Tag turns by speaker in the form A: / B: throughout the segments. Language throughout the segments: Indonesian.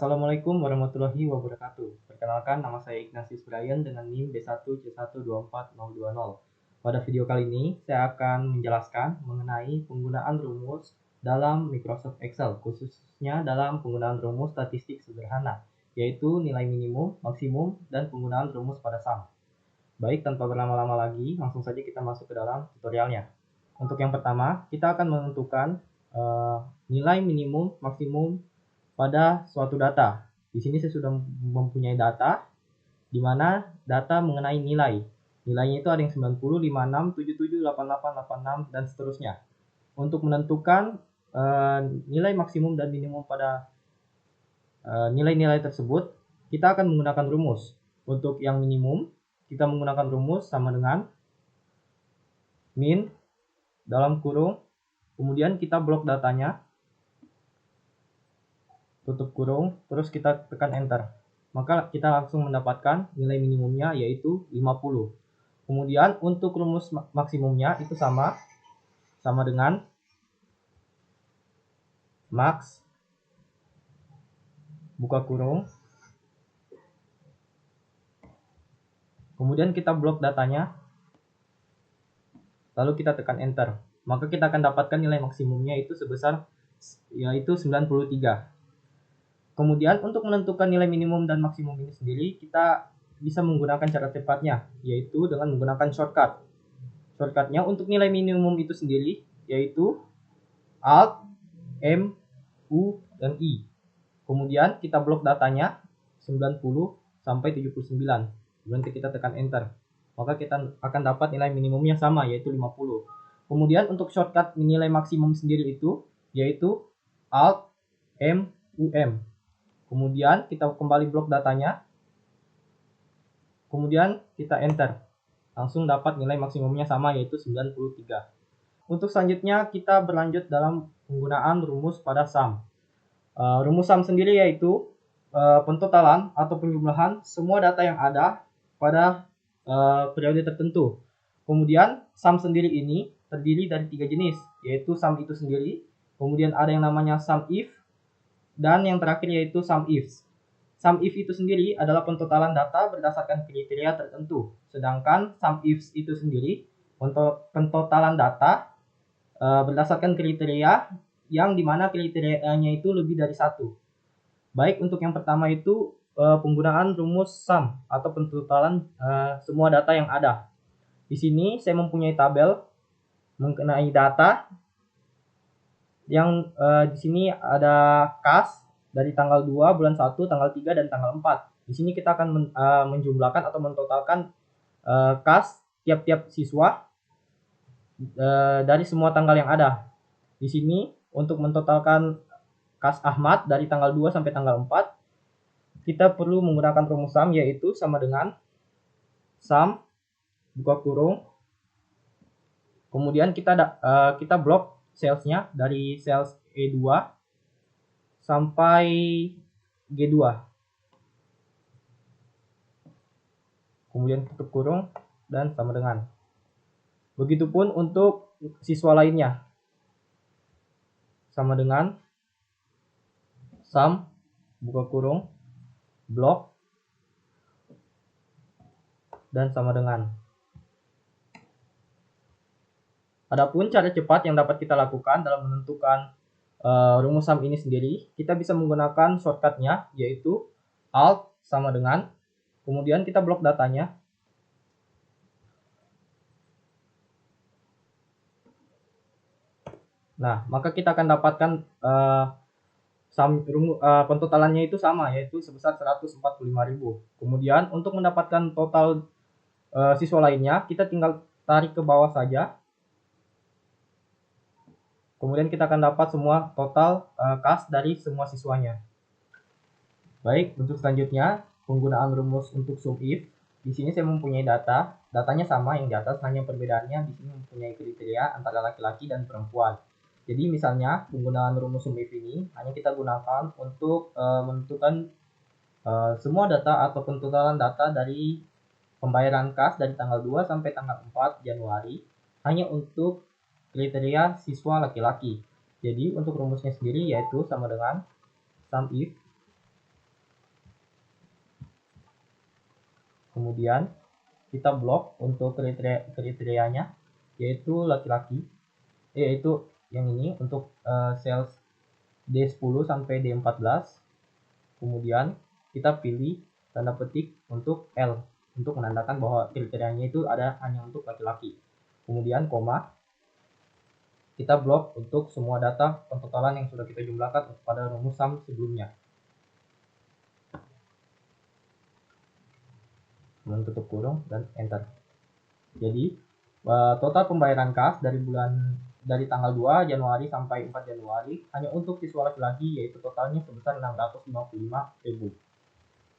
A: Assalamualaikum warahmatullahi wabarakatuh. Perkenalkan, nama saya Ignatius Brian dengan NIM B1C124020. Pada video kali ini, saya akan menjelaskan mengenai penggunaan rumus dalam Microsoft Excel, khususnya dalam penggunaan rumus statistik sederhana, yaitu nilai minimum, maksimum, dan penggunaan rumus pada sum. Baik, tanpa berlama-lama lagi, langsung saja kita masuk ke dalam tutorialnya. Untuk yang pertama, kita akan menentukan nilai minimum, maksimum pada suatu data. Di sini saya sudah mempunyai data, di mana data mengenai nilai. Nilainya itu ada yang 90, 56, 77, 88, 86, dan seterusnya. Untuk menentukan nilai maksimum dan minimum pada nilai-nilai tersebut, kita akan menggunakan rumus. Untuk yang minimum, kita menggunakan rumus sama dengan min dalam kurung, kemudian kita blok datanya, tutup kurung, terus kita tekan enter. Maka kita langsung mendapatkan nilai minimumnya yaitu 50. Kemudian untuk rumus maksimumnya itu sama dengan max buka kurung. Kemudian kita blok datanya. Lalu kita tekan enter. Maka kita akan dapatkan nilai maksimumnya itu sebesar yaitu 93. Kemudian untuk menentukan nilai minimum dan maksimum ini sendiri, kita bisa menggunakan cara cepatnya, yaitu dengan menggunakan shortcut. Shortcutnya untuk nilai minimum itu sendiri, yaitu Alt, M, U, dan I. Kemudian kita blok datanya 90 sampai 79. Kemudian kita tekan enter. Maka kita akan dapat nilai minimumnya sama, yaitu 50. Kemudian untuk shortcut nilai maksimum sendiri itu, yaitu Alt, M, U, M. Kemudian kita kembali blok datanya. Kemudian kita enter. Langsung dapat nilai maksimumnya sama yaitu 93. Untuk selanjutnya kita berlanjut dalam penggunaan rumus pada sum. Rumus sum sendiri yaitu pentotalan atau penjumlahan semua data yang ada pada periode tertentu. Kemudian sum sendiri ini terdiri dari 3 jenis, yaitu sum itu sendiri, kemudian ada yang namanya sum if, dan yang terakhir yaitu sum ifs. Sum if itu sendiri adalah pentotalan data berdasarkan kriteria tertentu, sedangkan sum ifs itu sendiri untuk pentotalan data berdasarkan kriteria yang dimana kriterianya itu lebih dari satu. Baik, untuk yang pertama itu penggunaan rumus sum atau pentotalan semua data yang ada. Di sini saya mempunyai tabel mengenai data yang di sini ada kas dari tanggal 2, bulan 1, tanggal 3, dan tanggal 4. Di sini kita akan menjumlahkan atau mentotalkan kas tiap-tiap siswa dari semua tanggal yang ada. Di sini untuk mentotalkan kas Ahmad dari tanggal 2 sampai tanggal 4, kita perlu menggunakan rumus sum, yaitu sama dengan sum buka kurung. Kemudian kita blok salesnya dari sales E2 sampai G2. Kemudian tutup kurung dan sama dengan. Begitupun untuk siswa lainnya. Sama dengan sum buka kurung blok dan sama dengan. Adapun cara cepat yang dapat kita lakukan dalam menentukan rumus sum ini sendiri, kita bisa menggunakan shortcutnya yaitu Alt sama dengan, kemudian kita blok datanya. Nah, maka kita akan dapatkan pentotalannya itu sama, yaitu sebesar 145.000. Kemudian untuk mendapatkan total siswa lainnya, kita tinggal tarik ke bawah saja. Kemudian kita akan dapat semua total kas dari semua siswanya. Baik, untuk selanjutnya penggunaan rumus untuk sum if. Di sini saya mempunyai datanya sama yang di atas, hanya perbedaannya di sini mempunyai kriteria antara laki-laki dan perempuan. Jadi misalnya penggunaan rumus sum if ini hanya kita gunakan untuk menentukan semua data atau pentotalan data dari pembayaran kas dari tanggal 2 sampai tanggal 4 Januari hanya untuk kriteria siswa laki-laki. Jadi untuk rumusnya sendiri yaitu sama dengan sum if Kemudian kita blok untuk kriterianya, yaitu laki-laki, yaitu yang ini untuk sales D10 sampai D14. Kemudian kita pilih tanda petik untuk L untuk menandakan bahwa kriterianya itu ada hanya untuk laki-laki. Kemudian koma, kita blok untuk semua data pentotalan yang sudah kita jumlahkan pada rumus sum sebelumnya. Kemudian tutup kurung dan enter. Jadi total pembayaran kas dari tanggal 2 Januari sampai 4 Januari hanya untuk siswa laki-laki, yaitu totalnya sebesar 655.000.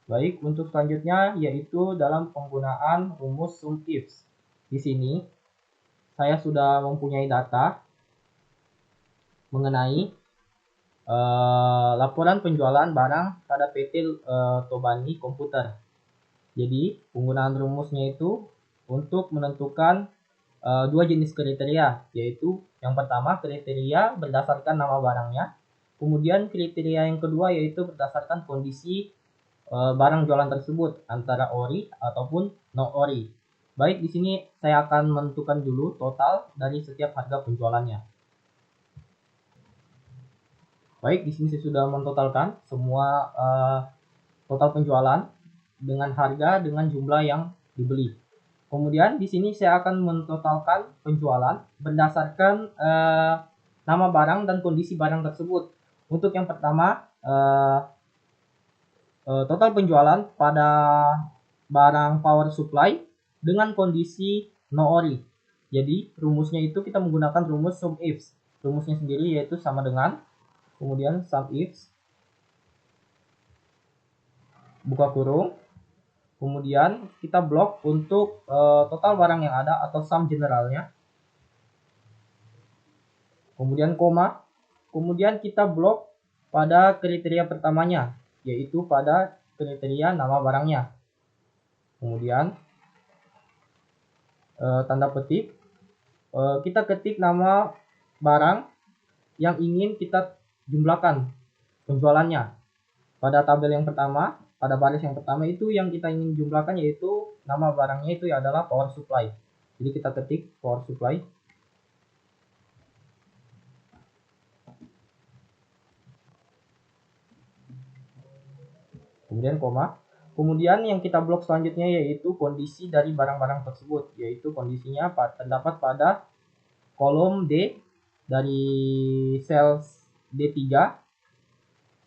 A: Baik, untuk selanjutnya yaitu dalam penggunaan rumus sum ifs. Di sini saya sudah mempunyai data mengenai laporan penjualan barang pada PT Tobani Komputer. Jadi penggunaan rumusnya itu untuk menentukan dua jenis kriteria, yaitu yang pertama kriteria berdasarkan nama barangnya, kemudian kriteria yang kedua yaitu berdasarkan kondisi barang jualan tersebut, antara ori ataupun no ori. Baik, di sini saya akan menentukan dulu total dari setiap harga penjualannya. Baik, di sini saya sudah mentotalkan semua total penjualan dengan harga dengan jumlah yang dibeli. Kemudian di sini saya akan mentotalkan penjualan berdasarkan nama barang dan kondisi barang tersebut. Untuk yang pertama, total penjualan pada barang power supply dengan kondisi no ori. Jadi rumusnya itu kita menggunakan rumus sum ifs. Rumusnya sendiri yaitu sama dengan, kemudian sum ifs, buka kurung, kemudian kita blok untuk total barang yang ada atau sum generalnya, kemudian koma, kemudian kita blok pada kriteria pertamanya, yaitu pada kriteria nama barangnya. Kemudian tanda petik, kita ketik nama barang yang ingin kita jumlahkan penjualannya. Pada tabel yang pertama, pada baris yang pertama itu yang kita ingin jumlahkan yaitu nama barangnya itu adalah power supply. Jadi kita ketik power supply. Kemudian koma. Kemudian yang kita blok selanjutnya yaitu kondisi dari barang-barang tersebut, yaitu kondisinya terdapat pada kolom D dari sales D3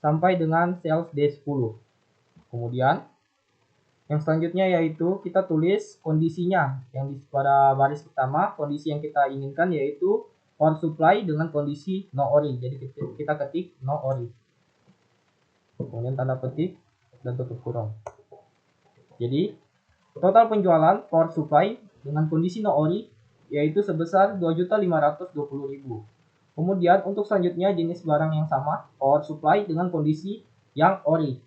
A: sampai dengan sales D10. Kemudian yang selanjutnya yaitu kita tulis kondisinya yang pada baris pertama, kondisi yang kita inginkan yaitu power supply dengan kondisi no ori. Jadi kita ketik no ori. Kemudian tanda petik dan tutup kurung. Jadi total penjualan power supply dengan kondisi no ori yaitu sebesar 2.520.000. Kemudian untuk selanjutnya jenis barang yang sama, power supply dengan kondisi yang ori.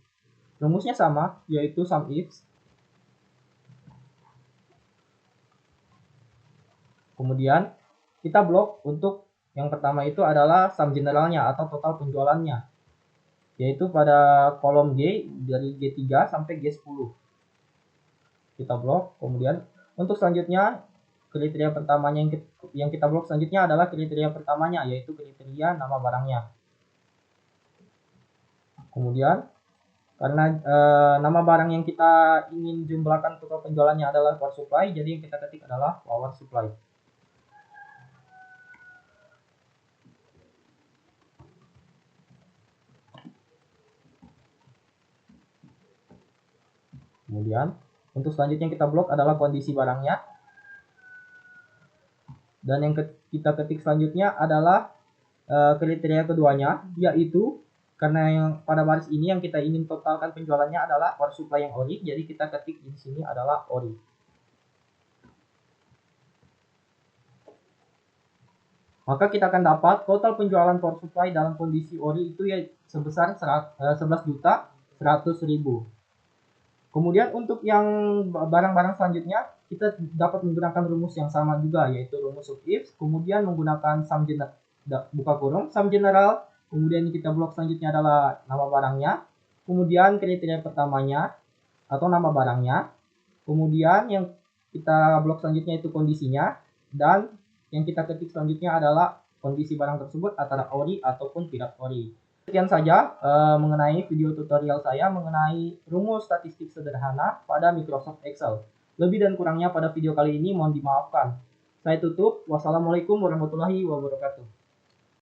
A: Rumusnya sama, yaitu sum ifs. Kemudian kita blok untuk yang pertama itu adalah sum generalnya atau total penjualannya, yaitu pada kolom G dari G3 sampai G10. Kita blok. Kemudian untuk selanjutnya kriteria pertamanya yang kita blok selanjutnya adalah kriteria pertamanya, yaitu kriteria nama barangnya. Kemudian karena nama barang yang kita ingin jumlahkan total penjualannya adalah power supply, jadi yang kita ketik adalah power supply. Kemudian untuk selanjutnya yang kita blok adalah kondisi barangnya. Dan yang kita ketik selanjutnya adalah kriteria keduanya, yaitu karena yang pada baris ini yang kita ingin totalkan penjualannya adalah power supply yang ori, jadi kita ketik di sini adalah ori. Maka kita akan dapat total penjualan power supply dalam kondisi ori itu ya sebesar 11.100.000. Kemudian untuk yang barang-barang selanjutnya kita dapat menggunakan rumus yang sama juga, yaitu rumus sum ifs, kemudian menggunakan sum general, buka kurung, sum general. Kemudian kita blok selanjutnya adalah nama barangnya, kemudian kriteria pertamanya atau nama barangnya, Kemudian yang kita blok selanjutnya itu kondisinya, dan yang kita ketik selanjutnya adalah kondisi barang tersebut antara ori ataupun tidak ori. Sekian saja mengenai video tutorial saya mengenai rumus statistik sederhana pada Microsoft Excel. Lebih dan kurangnya pada video kali ini mohon dimaafkan. Saya tutup. Wassalamualaikum warahmatullahi wabarakatuh.